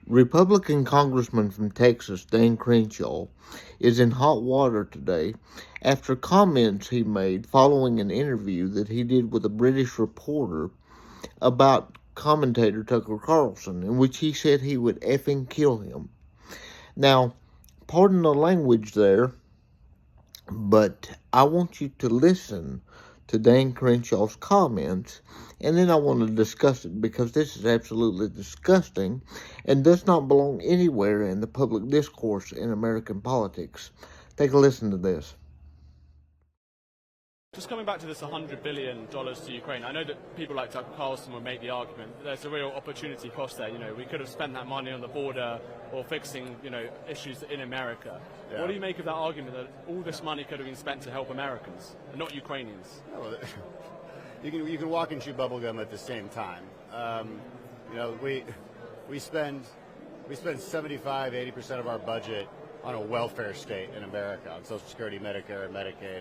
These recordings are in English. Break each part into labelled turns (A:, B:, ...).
A: Republican Congressman from Texas, Dan Crenshaw, is in hot water today after comments he made following an interview that he did with a British reporter about commentator Tucker Carlson, in which he said he would effing kill him. Now, pardon the language there, but I want you to listen to Dan Crenshaw's comments, and then I want to discuss it because this is absolutely disgusting and does not belong anywhere in the public discourse in American politics. Take a listen to this.
B: Just coming back to this $100 billion to Ukraine, I know that people like Tucker Carlson will make the argument that there's a real opportunity cost there. You know, we could have spent that money on the border or fixing, issues in America. Yeah. What do you make of that argument that all this money could have been spent to help Americans and not Ukrainians?
C: Well, you can walk and chew bubblegum at the same time. We spend 75-80% of our budget on a welfare state in America, on Social Security, Medicare, and Medicaid.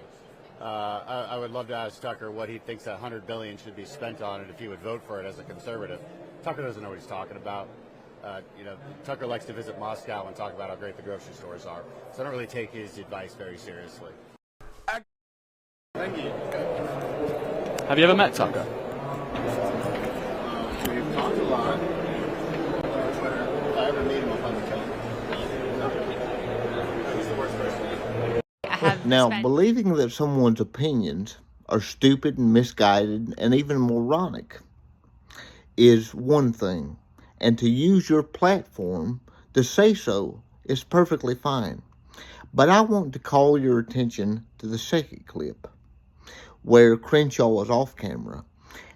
C: I would love to ask Tucker what he thinks that $100 billion should be spent on, and if he would vote for it as a conservative. Tucker doesn't know what he's talking about. Tucker likes to visit Moscow and talk about how great the grocery stores are. So I don't really take his advice very seriously. Thank you.
B: Have you ever met Tucker?
C: We've talked a lot. If I ever meet him, I'll find the He's the worst person.
A: Now, believing that someone's opinions are stupid and misguided and even moronic is one thing, and to use your platform to say so is perfectly fine. But I want to call your attention to the second clip, where Crenshaw was off camera,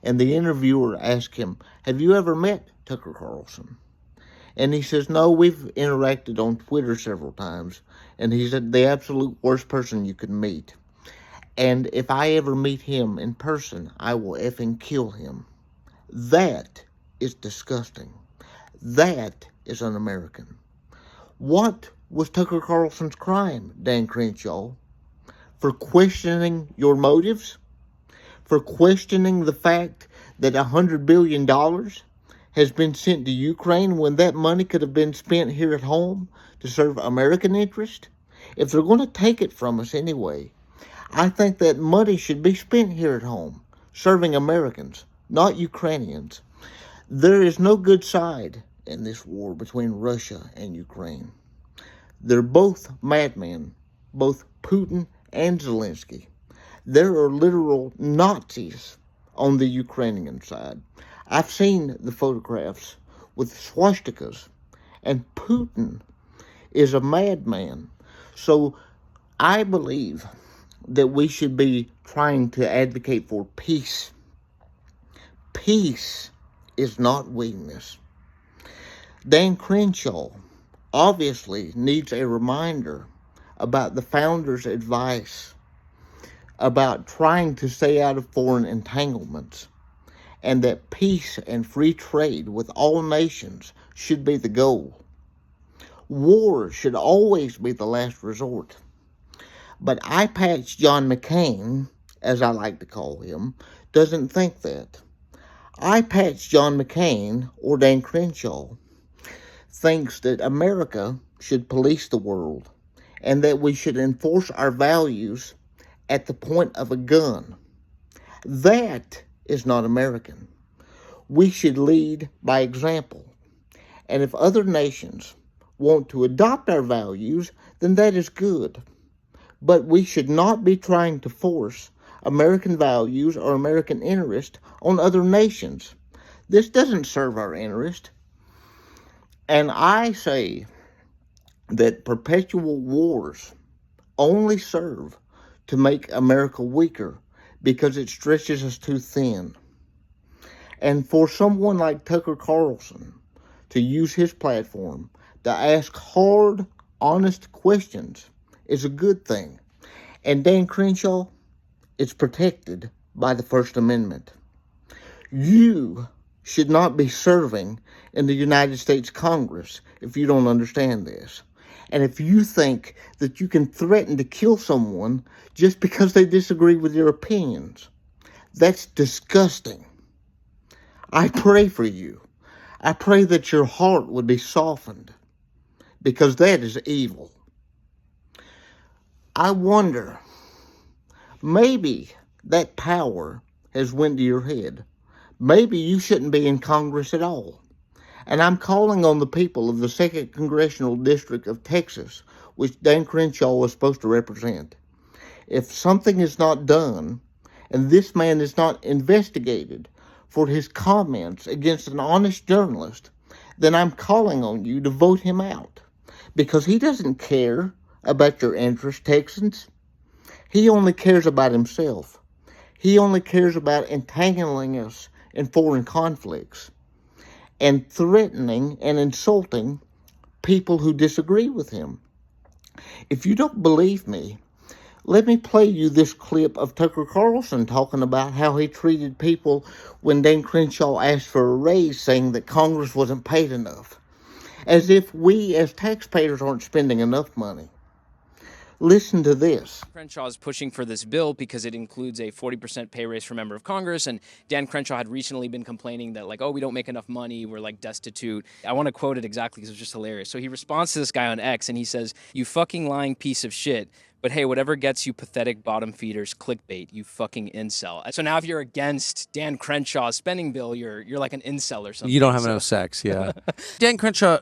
A: and the interviewer asked him, "Have you ever met Tucker Carlson?" And he says, "No, we've interacted on Twitter several times." And he's the absolute worst person you could meet. And if I ever meet him in person, I will effing kill him. That is disgusting. That is un-American. What was Tucker Carlson's crime, Dan Crenshaw? For questioning your motives? For questioning the fact that $100 billion has been sent to Ukraine when that money could have been spent here at home to serve American interest? If they're going to take it from us anyway, I think that money should be spent here at home, serving Americans, not Ukrainians. There is no good side in this war between Russia and Ukraine. They're both madmen, both Putin and Zelensky. There are literal Nazis on the Ukrainian side. I've seen the photographs with swastikas, and Putin is a madman. So I believe that we should be trying to advocate for peace. Peace is not weakness. Dan Crenshaw obviously needs a reminder about the founder's advice about trying to stay out of foreign entanglements, and that peace and free trade with all nations should be the goal. War should always be the last resort. But Eye-Patch John McCain, as I like to call him, doesn't think that. Eye-Patch John McCain, or Dan Crenshaw, thinks that America should police the world and that we should enforce our values at the point of a gun. That is not American. We should lead by example. And if other nations want to adopt our values, then that is good. But we should not be trying to force American values or American interest on other nations. This doesn't serve our interest. And I say that perpetual wars only serve to make America weaker because it stretches us too thin. And for someone like Tucker Carlson to use his platform to ask hard, honest questions is a good thing. And Dan Crenshaw, it's protected by the First Amendment. You should not be serving in the United States Congress if you don't understand this. And if you think that you can threaten to kill someone just because they disagree with your opinions, that's disgusting. I pray for you. I pray that your heart would be softened, because that is evil. I wonder, maybe that power has went to your head. Maybe you shouldn't be in Congress at all. And I'm calling on the people of the 2nd Congressional District of Texas, which Dan Crenshaw was supposed to represent. If something is not done, and this man is not investigated for his comments against an honest journalist, then I'm calling on you to vote him out. Because he doesn't care about your interests, Texans. He only cares about himself. He only cares about entangling us in foreign conflicts and threatening and insulting people who disagree with him. If you don't believe me, let me play you this clip of Tucker Carlson talking about how he treated people when Dan Crenshaw asked for a raise, saying that Congress wasn't paid enough, as if we as taxpayers aren't spending enough money. Listen to this.
D: Crenshaw is pushing for this bill because it includes a 40% pay raise for a member of Congress, and Dan Crenshaw had recently been complaining that, like, oh, we don't make enough money, we're, like, destitute. I want to quote it exactly because it's just hilarious. So he responds to this guy on X, and he says, "You fucking lying piece of shit. But hey, whatever gets you pathetic bottom feeders clickbait, you fucking incel." So now if you're against Dan Crenshaw's spending bill, you're like an incel or something.
E: You don't have enough sex, yeah. Dan Crenshaw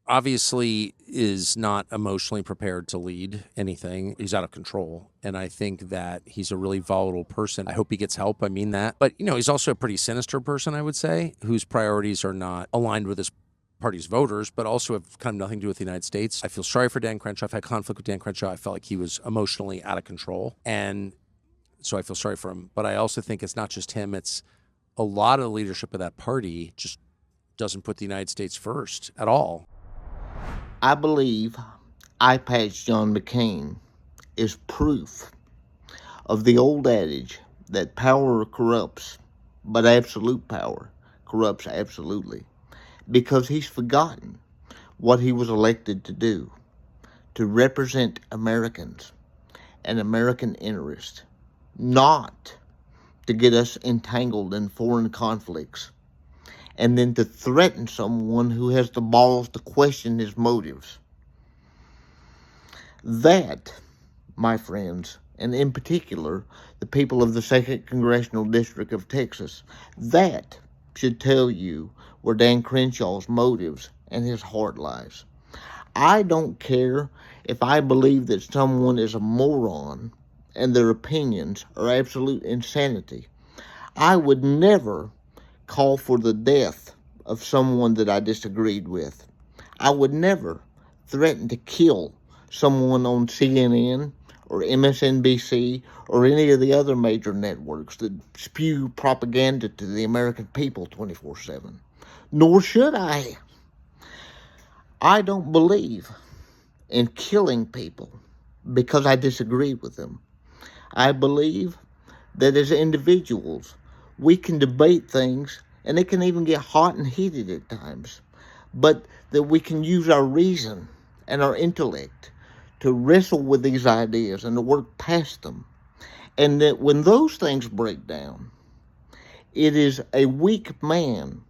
E: obviously is not emotionally prepared to lead anything. He's out of control. And I think that he's a really volatile person. I hope he gets help. I mean that. But, he's also a pretty sinister person, I would say, whose priorities are not aligned with his party's voters, but also have kind of nothing to do with the United States. I feel sorry for Dan Crenshaw. I've had conflict with Dan Crenshaw. I felt like he was emotionally out of control. And so I feel sorry for him. But I also think it's not just him. It's a lot of the leadership of that party just doesn't put the United States first at all.
A: I believe iPatch John McCain is proof of the old adage that power corrupts, but absolute power corrupts absolutely, because he's forgotten what he was elected to do, to represent Americans and American interests, not to get us entangled in foreign conflicts, and then to threaten someone who has the balls to question his motives. That, my friends, and in particular, the people of the 2nd Congressional District of Texas, that should tell you where Dan Crenshaw's motives and his heart lies. I don't care if I believe that someone is a moron and their opinions are absolute insanity. I would never call for the death of someone that I disagreed with. I would never threaten to kill someone on CNN or MSNBC or any of the other major networks that spew propaganda to the American people 24/7. Nor should I. I don't believe in killing people because I disagree with them. I believe that as individuals, we can debate things, and it can even get hot and heated at times, but that we can use our reason and our intellect to wrestle with these ideas and to work past them. And that when those things break down, it is a weak man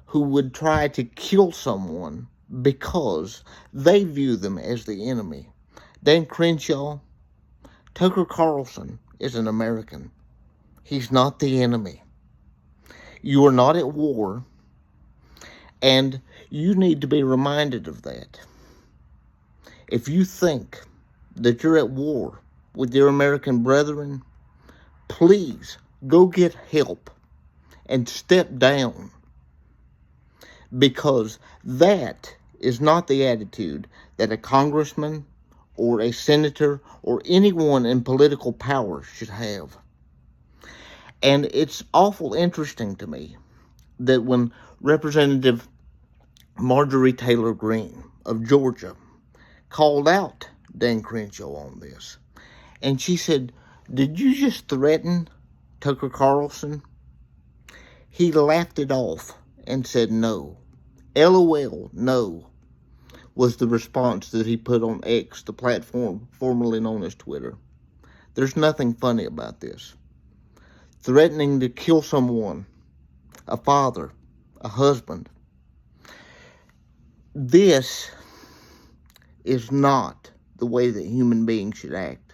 A: who would try to kill someone because they view them as the enemy. Dan Crenshaw, Tucker Carlson is an American. He's not the enemy. You are not at war, and you need to be reminded of that. If you think that you're at war with your American brethren, please go get help and step down, because that is not the attitude that a congressman or a senator or anyone in political power should have. And it's awful interesting to me that when Representative Marjorie Taylor Greene of Georgia called out Dan Crenshaw on this, and she said, "Did you just threaten Tucker Carlson?" He laughed it off and said no. LOL, no, was the response that he put on X, the platform formerly known as Twitter. There's nothing funny about this. Threatening to kill someone, a father, a husband, This is not the way that human beings should act.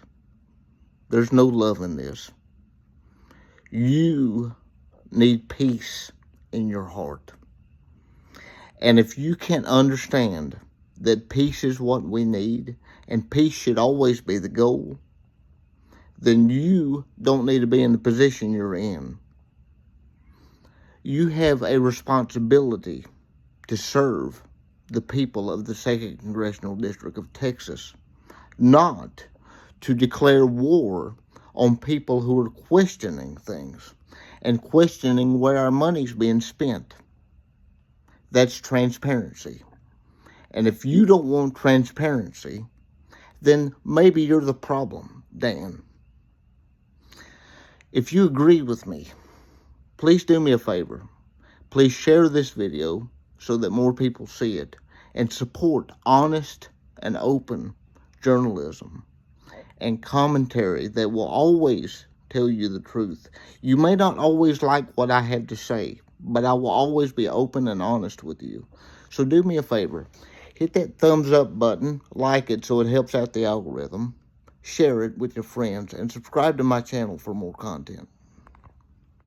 A: There's no love in this. You need peace in your heart. And if you can understand that peace is what we need, and peace should always be the goal, then you don't need to be in the position you're in. You have a responsibility to serve the people of the 2nd Congressional District of Texas, not to declare war on people who are questioning things and questioning where our money's being spent. That's transparency. And if you don't want transparency, then maybe you're the problem, Dan. If you agree with me, please do me a favor. Please share this video so that more people see it, and support honest and open journalism and commentary that will always tell you the truth. You may not always like what I have to say, but I will always be open and honest with you. So do me a favor. Hit that thumbs up button, like it so it helps out the algorithm, share it with your friends, and subscribe to my channel for more content.